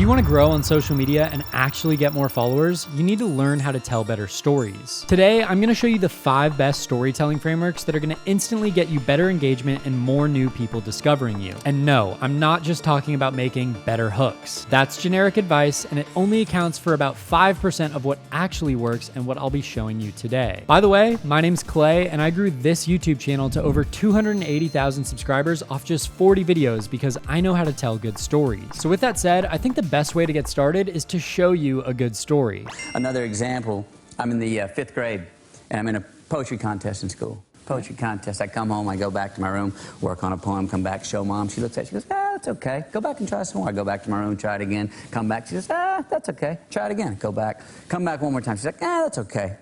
you want to grow on social media and actually get more followers, you need to learn how to tell better stories. Today, I'm going to show you the 5 best storytelling frameworks that are going to instantly get you better engagement and more new people discovering you. And no, I'm not just talking about making better hooks. That's generic advice, and it only accounts for about 5% of what actually works and what I'll be showing you today. By the way, my name's Clay, and I grew this YouTube channel to over 280,000 subscribers off just 40 videos because I know how to tell good stories. So with that said, I think the best way to get started is to show you a good story. Another example, I'm in the 5th grade, and I'm in a poetry contest in school. Poetry contest. I come home, I go back to my room, work on a poem, come back, show Mom. She looks at it, she goes, that's okay. Go back and try some more. I go back to my room, try it again, come back. She says, that's okay. Try it again. Go back. Come back one more time. She's like, that's okay.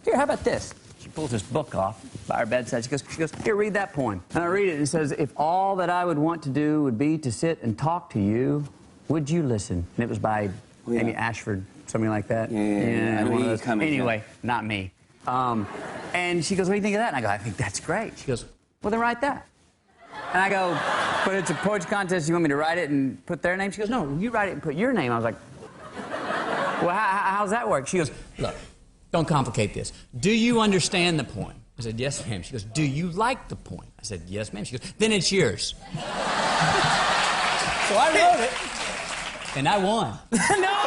Here, how about this? She pulls this book off by her bedside. She goes, here, read that poem. And I read it, and it says, if all that I would want to do would be to sit and talk to you, would you listen? And it was by Amy Ashford, something like that. Anyway, not me. And she goes, what do you think of that? And I go, I think that's great. She goes, well, then write that. And I go, but it's a poetry contest. You want me to write it and put their name? She goes, no, you write it and put your name. I was like, well, how's that work? She goes, look, don't complicate this. Do you understand the poem? I said, yes, ma'am. She goes, do you like the poem? I said, yes, ma'am. She goes, then it's yours. So I wrote it, and I won. No!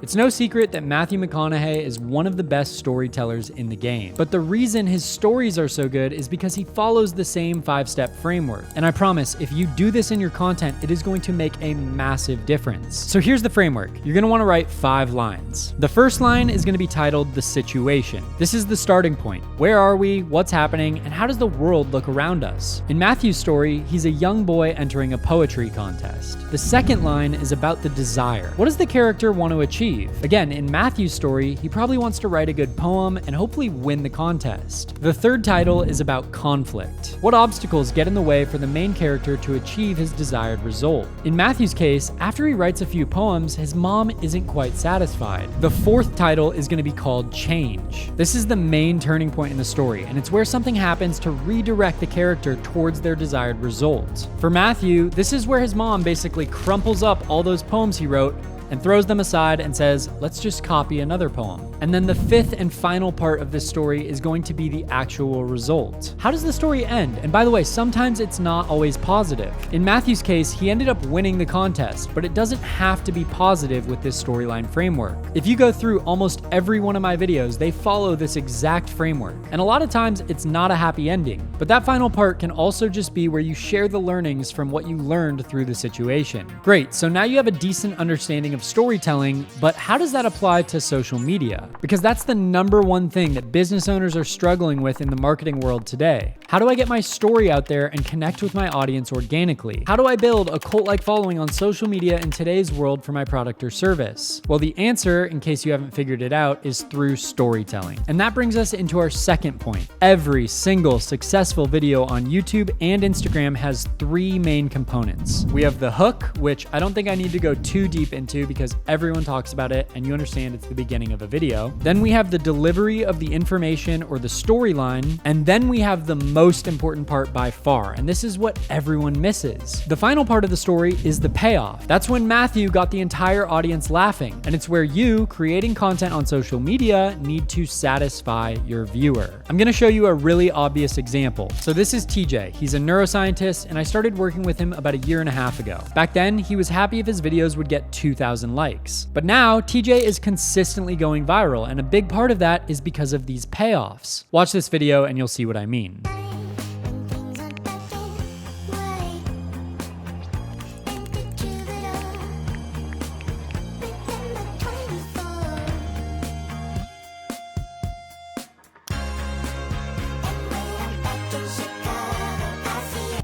It's no secret that Matthew McConaughey is one of the best storytellers in the game. But the reason his stories are so good is because he follows the same 5-step framework. And I promise, if you do this in your content, it is going to make a massive difference. So here's the framework. You're going to want to write 5 lines. The first line is going to be titled The Situation. This is the starting point. Where are we? What's happening? And how does the world look around us? In Matthew's story, he's a young boy entering a poetry contest. The second line is about the desire. What does the character want to achieve? Again, in Matthew's story, he probably wants to write a good poem and hopefully win the contest. The third title is about conflict. What obstacles get in the way for the main character to achieve his desired result? In Matthew's case, after he writes a few poems, his mom isn't quite satisfied. The fourth title is going to be called Change. This is the main turning point in the story, and it's where something happens to redirect the character towards their desired result. For Matthew, this is where his mom basically crumples up all those poems he wrote and throws them aside and says, let's just copy another poem. And then the 5th and final part of this story is going to be the actual result. How does the story end? And by the way, sometimes it's not always positive. In Matthew's case, he ended up winning the contest, but it doesn't have to be positive with this storyline framework. If you go through almost every one of my videos, they follow this exact framework. And a lot of times it's not a happy ending, but that final part can also just be where you share the learnings from what you learned through the situation. Great, so now you have a decent understanding of storytelling, but how does that apply to social media? Because that's the #1 thing that business owners are struggling with in the marketing world today. How do I get my story out there and connect with my audience organically? How do I build a cult-like following on social media in today's world for my product or service? Well, the answer, in case you haven't figured it out, is through storytelling. And that brings us into our second point. Every single successful video on YouTube and Instagram has 3 main components. We have the hook, which I don't think I need to go too deep into because everyone talks about it and you understand it's the beginning of a video. Then we have the delivery of the information or the storyline, and then we have the most important part by far, and this is what everyone misses. The final part of the story is the payoff. That's when Matthew got the entire audience laughing, and it's where you, creating content on social media, need to satisfy your viewer. I'm gonna show you a really obvious example. So this is TJ. He's a neuroscientist, and I started working with him about 1.5 years ago. Back then, he was happy if his videos would get 2,000 likes. But now, TJ is consistently going viral, and a big part of that is because of these payoffs. Watch this video and you'll see what I mean.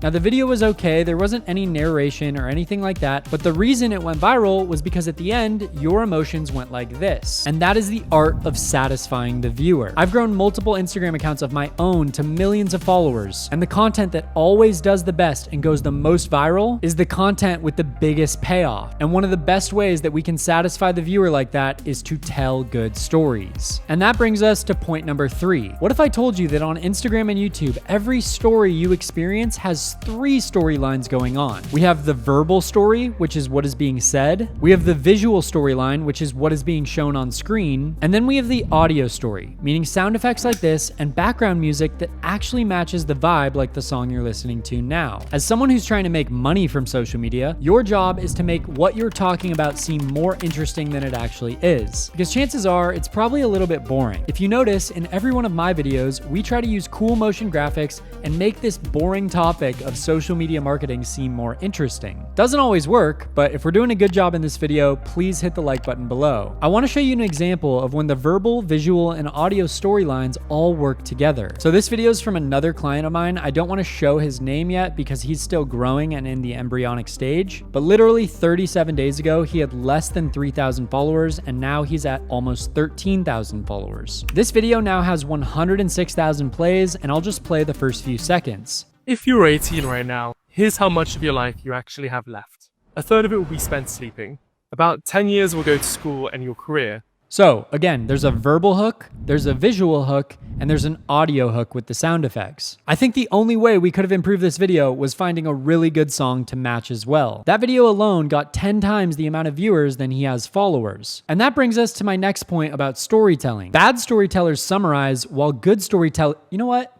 Now the video was okay, there wasn't any narration or anything like that, but the reason it went viral was because at the end, your emotions went like this. And that is the art of satisfying the viewer. I've grown multiple Instagram accounts of my own to millions of followers, and the content that always does the best and goes the most viral is the content with the biggest payoff. And one of the best ways that we can satisfy the viewer like that is to tell good stories. And that brings us to point number 3. What if I told you that on Instagram and YouTube, every story you experience has almost 3 storylines going on. We have the verbal story, which is what is being said. We have the visual storyline, which is what is being shown on screen. And then we have the audio story, meaning sound effects like this and background music that actually matches the vibe like the song you're listening to now. As someone who's trying to make money from social media, your job is to make what you're talking about seem more interesting than it actually is. Because chances are it's probably a little bit boring. If you notice, in every one of my videos, we try to use cool motion graphics and make this boring topic of social media marketing seem more interesting. Doesn't always work, but if we're doing a good job in this video, please hit the like button below. I want to show you an example of when the verbal, visual, and audio storylines all work together. So this video is from another client of mine. I don't want to show his name yet because he's still growing and in the embryonic stage, but literally 37 days ago, he had less than 3,000 followers, and now he's at almost 13,000 followers. This video now has 106,000 plays, and I'll just play the first few seconds. If you're 18 right now, here's how much of your life you actually have left. A third of it will be spent sleeping. About 10 years will go to school and your career. So again, there's a verbal hook, there's a visual hook, and there's an audio hook with the sound effects. I think the only way we could have improved this video was finding a really good song to match as well. That video alone got 10 times the amount of viewers than he has followers. And that brings us to my next point about storytelling. Bad storytellers summarize, while good storytellers... You know what?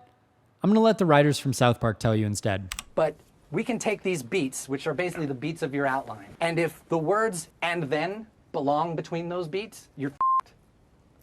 I'm gonna let the writers from South Park tell you instead. But we can take these beats, which are basically the beats of your outline, and if the words "and then" belong between those beats, you're f***ed,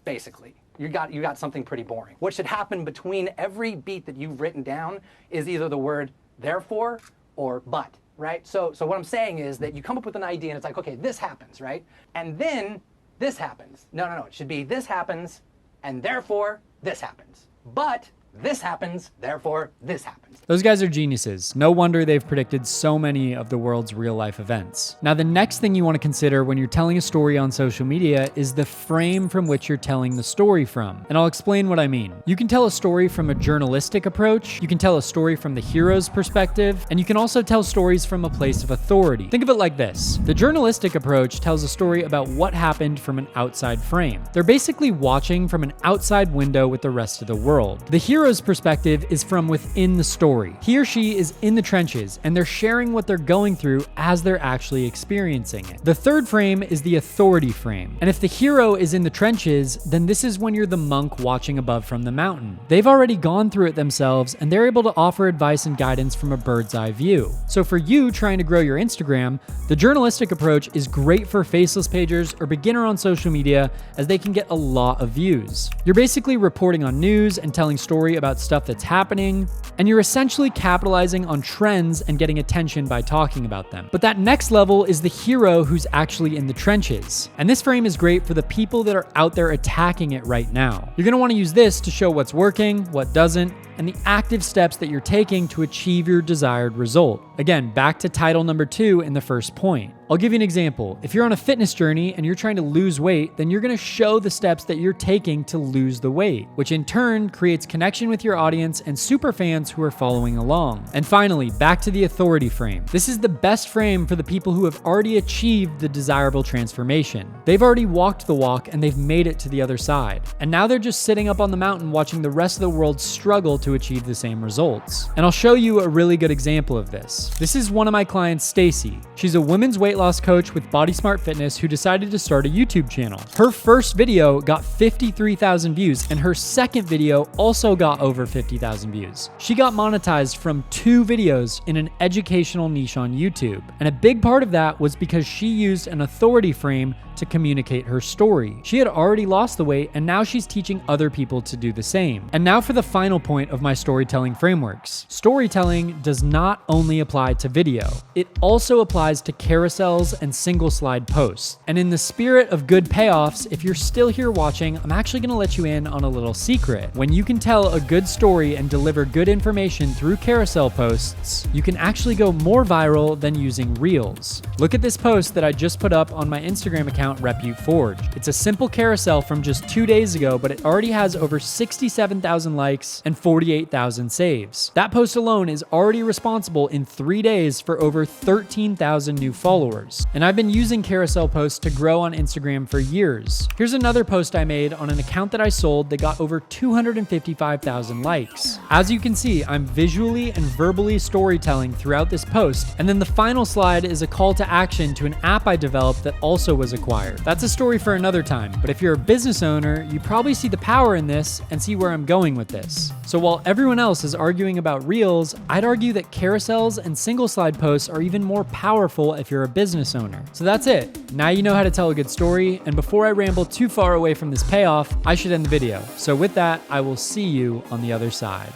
basically. You got something pretty boring. What should happen between every beat that you've written down is either the word therefore or but, right? So what I'm saying is that you come up with an idea and it's like, okay, this happens, right? And then this happens. No, it should be this happens and therefore this happens. But this happens, therefore this happens. Those guys are geniuses. No wonder they've predicted so many of the world's real-life events. Now, the next thing you want to consider when you're telling a story on social media is the frame from which you're telling the story from. And I'll explain what I mean. You can tell a story from a journalistic approach, you can tell a story from the hero's perspective, and you can also tell stories from a place of authority. Think of it like this. The journalistic approach tells a story about what happened from an outside frame. They're basically watching from an outside window with the rest of the world. The hero's perspective is from within the story. He or she is in the trenches, and they're sharing what they're going through as they're actually experiencing it. The third frame is the authority frame. And if the hero is in the trenches, then this is when you're the monk watching above from the mountain. They've already gone through it themselves, and they're able to offer advice and guidance from a bird's eye view. So for you trying to grow your Instagram, the journalistic approach is great for faceless pagers or beginner on social media, as they can get a lot of views. You're basically reporting on news and telling story about stuff that's happening, and you're essentially capitalizing on trends and getting attention by talking about them. But that next level is the hero who's actually in the trenches. And this frame is great for the people that are out there attacking it right now. You're gonna wanna use this to show what's working, what doesn't, and the active steps that you're taking to achieve your desired result. Again, back to title number 2 in the first point. I'll give you an example. If you're on a fitness journey and you're trying to lose weight, then you're gonna show the steps that you're taking to lose the weight, which in turn creates connection with your audience and super fans who are following along. And finally, back to the authority frame. This is the best frame for the people who have already achieved the desirable transformation. They've already walked the walk and they've made it to the other side. And now they're just sitting up on the mountain watching the rest of the world struggle to achieve the same results. And I'll show you a really good example of this. This is one of my clients, Stacy. She's a women's weight loss coach with Body Smart Fitness who decided to start a YouTube channel. Her first video got 53,000 views, and her second video also got over 50,000 views. She got monetized from 2 videos in an educational niche on YouTube. And a big part of that was because she used an authority frame to communicate her story. She had already lost the weight, and now she's teaching other people to do the same. And now for the final point of my storytelling frameworks. Storytelling does not only apply to video. It also applies to carousels and single slide posts. And in the spirit of good payoffs, if you're still here watching, I'm actually gonna let you in on a little secret. When you can tell a good story and deliver good information through carousel posts, you can actually go more viral than using Reels. Look at this post that I just put up on my Instagram account, Repute Forge. It's a simple carousel from just 2 days ago, but it already has over 67,000 likes and 40 48,000 saves. That post alone is already responsible in 3 days for over 13,000 new followers. And I've been using carousel posts to grow on Instagram for years. Here's another post I made on an account that I sold that got over 255,000 likes. As you can see, I'm visually and verbally storytelling throughout this post, and then the final slide is a call to action to an app I developed that also was acquired. That's a story for another time, but if you're a business owner, you probably see the power in this and see where I'm going with this. So while everyone else is arguing about Reels, I'd argue that carousels and single slide posts are even more powerful if you're a business owner. So that's it. Now you know how to tell a good story, and before I ramble too far away from this payoff, I should end the video. So with that, I will see you on the other side.